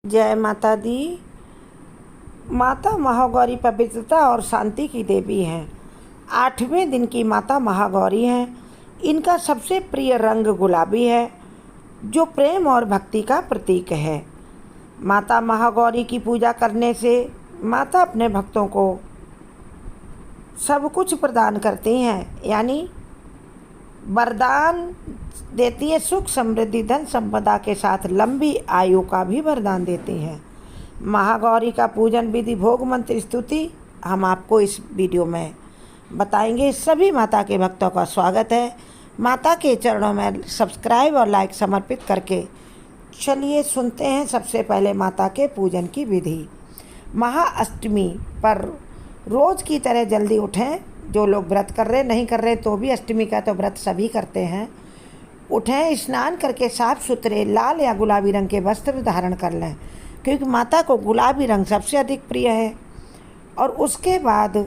जय माता दी। माता महागौरी पवित्रता और शांति की देवी हैं। 8वें दिन की माता महागौरी हैं। इनका सबसे प्रिय रंग गुलाबी है, जो प्रेम और भक्ति का प्रतीक है। माता महागौरी की पूजा करने से माता अपने भक्तों को सब कुछ प्रदान करती हैं, यानी वरदान देती है। सुख समृद्धि धन संपदा के साथ लंबी आयु का भी वरदान देती हैं। महागौरी का पूजन विधि, भोग, मंत्र, स्तुति हम आपको इस वीडियो में बताएंगे। सभी माता के भक्तों का स्वागत है। माता के चरणों में सब्सक्राइब और लाइक समर्पित करके चलिए सुनते हैं सबसे पहले माता के पूजन की विधि। महाअष्टमी पर रोज़ की तरह जल्दी उठें। जो लोग व्रत कर रहे नहीं कर रहे तो भी अष्टमी का तो व्रत सभी करते हैं। उठें, स्नान करके साफ सुथरे लाल या गुलाबी रंग के वस्त्र धारण कर लें, क्योंकि माता को गुलाबी रंग सबसे अधिक प्रिय है। और उसके बाद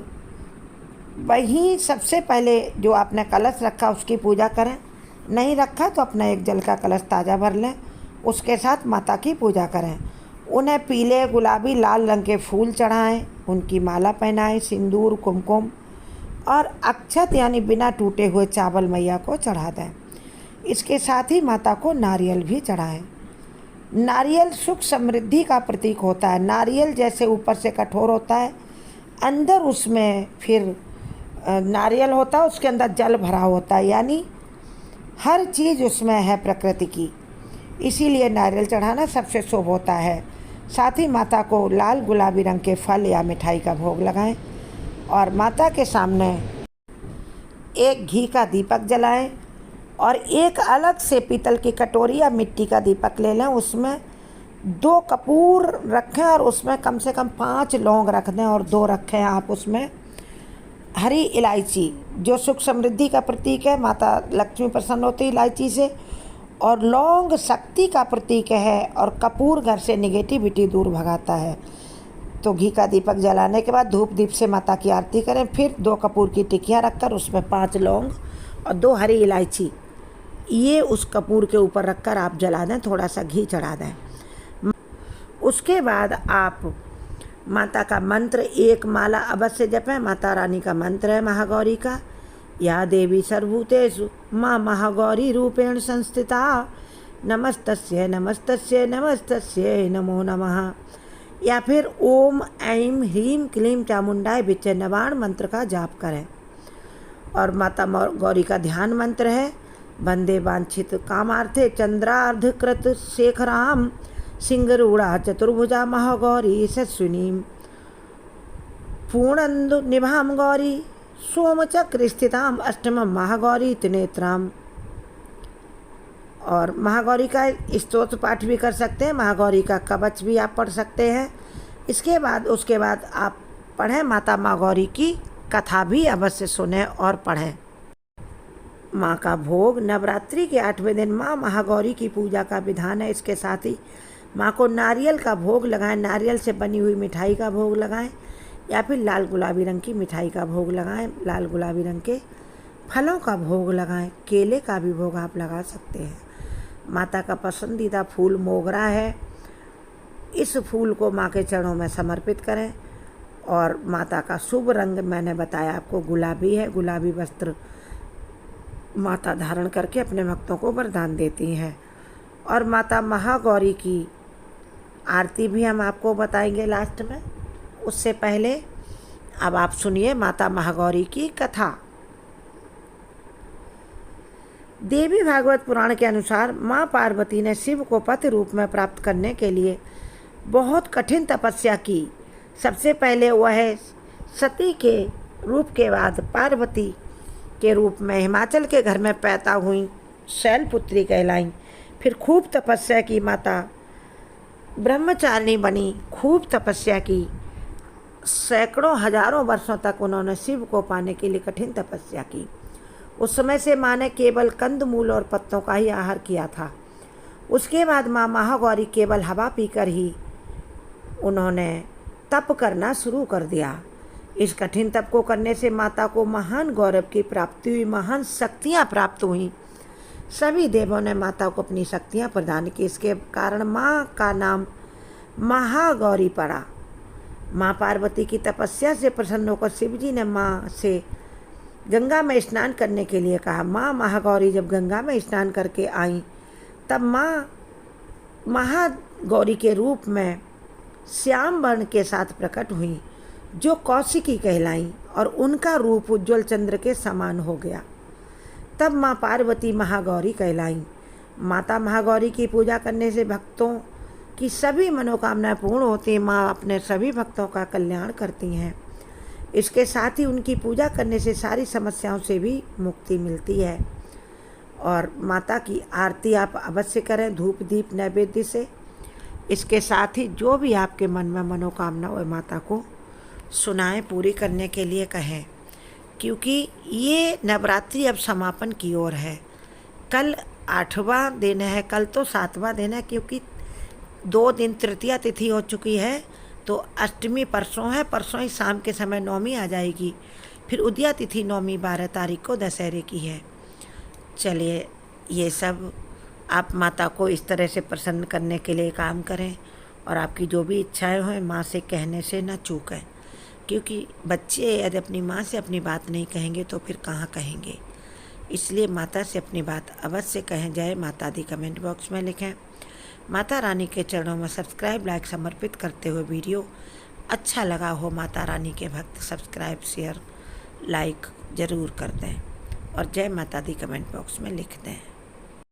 वहीं सबसे पहले जो आपने कलश रखा उसकी पूजा करें। नहीं रखा तो अपना एक जल का कलश ताज़ा भर लें, उसके साथ माता की पूजा करें। उन्हें पीले, गुलाबी, लाल रंग के फूल चढ़ाएं, उनकी माला पहनाएं, सिंदूर, कुमकुम और अक्षत यानी बिना टूटे हुए चावल मैया को चढ़ा दें। इसके साथ ही माता को नारियल भी चढ़ाएं। नारियल सुख समृद्धि का प्रतीक होता है। नारियल जैसे ऊपर से कठोर होता है, अंदर उसमें फिर नारियल होता है, उसके अंदर जल भरा होता है, यानी हर चीज़ उसमें है प्रकृति की। इसीलिए नारियल चढ़ाना सबसे शुभ होता है। साथ ही माता को लाल गुलाबी रंग के फल या मिठाई का भोग लगाएं और माता के सामने एक घी का दीपक जलाएं और एक अलग से पीतल की कटोरी या मिट्टी का दीपक ले लें। उसमें 2 कपूर रखें और उसमें कम से कम 5 लौंग रख दें और 2 रखें आप उसमें हरी इलायची, जो सुख समृद्धि का प्रतीक है। माता लक्ष्मी प्रसन्न होती है इलायची से। और लौंग शक्ति का प्रतीक है और कपूर घर से निगेटिविटी दूर भगाता है। तो घी का दीपक जलाने के बाद धूप दीप से माता की आरती करें। फिर 2 कपूर की टिकियाँ रखकर उसमें 5 लौंग और 2 हरी इलायची ये उस कपूर के ऊपर रखकर आप जला दें, थोड़ा सा घी चढ़ा दें। उसके बाद आप माता का मंत्र एक माला अवश्य जपें। माता रानी का मंत्र है महागौरी का, या देवी सर्वभूतेषु माँ महागौरी रूपेण संस्थिता, नमस्तस्यै नमस्तस्यै नमस्तस्यै नमो नमः। या फिर ओम ऐं ह्रीं क्लीं चामुंडाय विच्चे नवाण मंत्र का जाप करें। और माता गौरी का ध्यान मंत्र है, वंदे वांछित कामार्थे चंद्रार्धकृत शेखराम सिंगरूढ़ा चतुर्भुजा महागौरी यशस्विनीं पूर्णंदु निभाम गौरी सोमचक्र स्थिताम अष्टमम महागौरी त्रिनेत्राम। और महागौरी का स्तोत्र पाठ भी कर सकते हैं। महागौरी का कवच भी आप पढ़ सकते हैं। उसके बाद आप पढ़ें माता महागौरी की कथा भी अवश्य सुने और पढ़ें। माँ का भोग, नवरात्रि के 8वें दिन माँ महागौरी की पूजा का विधान है। इसके साथ ही माँ को नारियल का भोग लगाएं, नारियल से बनी हुई मिठाई का भोग लगाएं या फिर लाल गुलाबी रंग की मिठाई का भोग लगाएं, लाल गुलाबी रंग के फलों का भोग लगाएं, केले का भी भोग आप लगा सकते हैं। माता का पसंदीदा फूल मोगरा है। इस फूल को माँ के चरणों में समर्पित करें। और माता का शुभ रंग मैंने बताया आपको गुलाबी है। गुलाबी वस्त्र माता धारण करके अपने भक्तों को वरदान देती हैं। और माता महागौरी की आरती भी हम आपको बताएंगे लास्ट में। उससे पहले अब आप सुनिए माता महागौरी की कथा। देवी भागवत पुराण के अनुसार माँ पार्वती ने शिव को पति रूप में प्राप्त करने के लिए बहुत कठिन तपस्या की। सबसे पहले वह सती के रूप के बाद पार्वती के रूप में हिमाचल के घर में पैदा हुई, शैलपुत्री कहलाईं। फिर खूब तपस्या की, माता ब्रह्मचारिणी बनी, खूब तपस्या की। सैकड़ों हजारों वर्षों तक उन्होंने शिव को पाने के लिए कठिन तपस्या की। उस समय से माँ ने केवल कंदमूल और पत्तों का ही आहार किया था। उसके बाद माँ महागौरी केवल हवा पीकर ही उन्होंने तप करना शुरू कर दिया। इस कठिन तप को करने से माता को महान गौरव की प्राप्ति हुई, महान शक्तियाँ प्राप्त हुईं। सभी देवों ने माता को अपनी शक्तियाँ प्रदान की। इसके कारण माँ का नाम महागौरी पड़ा। माँ पार्वती की तपस्या से प्रसन्न होकर शिव जी ने माँ से गंगा में स्नान करने के लिए कहा। माँ महागौरी जब गंगा में स्नान करके आई तब माँ महागौरी के रूप में श्याम वर्ण के साथ प्रकट हुई, जो कौशिकी कहलाईं, और उनका रूप उज्ज्वल चंद्र के समान हो गया। तब माँ पार्वती महागौरी कहलाईं। माता महागौरी की पूजा करने से भक्तों की सभी मनोकामनाएं पूर्ण होती हैं। माँ अपने सभी भक्तों का कल्याण करती हैं। इसके साथ ही उनकी पूजा करने से सारी समस्याओं से भी मुक्ति मिलती है। और माता की आरती आप अवश्य करें धूप दीप नैवेद्य से। इसके साथ ही जो भी आपके मन में मनोकामना हो माता को सुनाएं, पूरी करने के लिए कहें, क्योंकि ये नवरात्रि अब समापन की ओर है। कल 8वां दिन है, कल तो 7वां दिन है, क्योंकि 2 दिन तृतीया तिथि हो चुकी है, तो अष्टमी परसों है। परसों ही शाम के समय नवमी आ जाएगी, फिर उदया तिथि नवमी 12 तारीख को दशहरे की है। चलिए, ये सब आप माता को इस तरह से प्रसन्न करने के लिए काम करें, और आपकी जो भी इच्छाएं हों माँ से कहने से न चूकें, क्योंकि बच्चे यदि अपनी माँ से अपनी बात नहीं कहेंगे तो फिर कहाँ कहेंगे। इसलिए माता से अपनी बात अवश्य कहें। जय माता दी कमेंट बॉक्स में लिखें। माता रानी के चरणों में सब्सक्राइब लाइक समर्पित करते हुए वीडियो अच्छा लगा हो माता रानी के भक्त सब्सक्राइब शेयर लाइक ज़रूर कर दें, और जय माता दी कमेंट बॉक्स में लिख दें।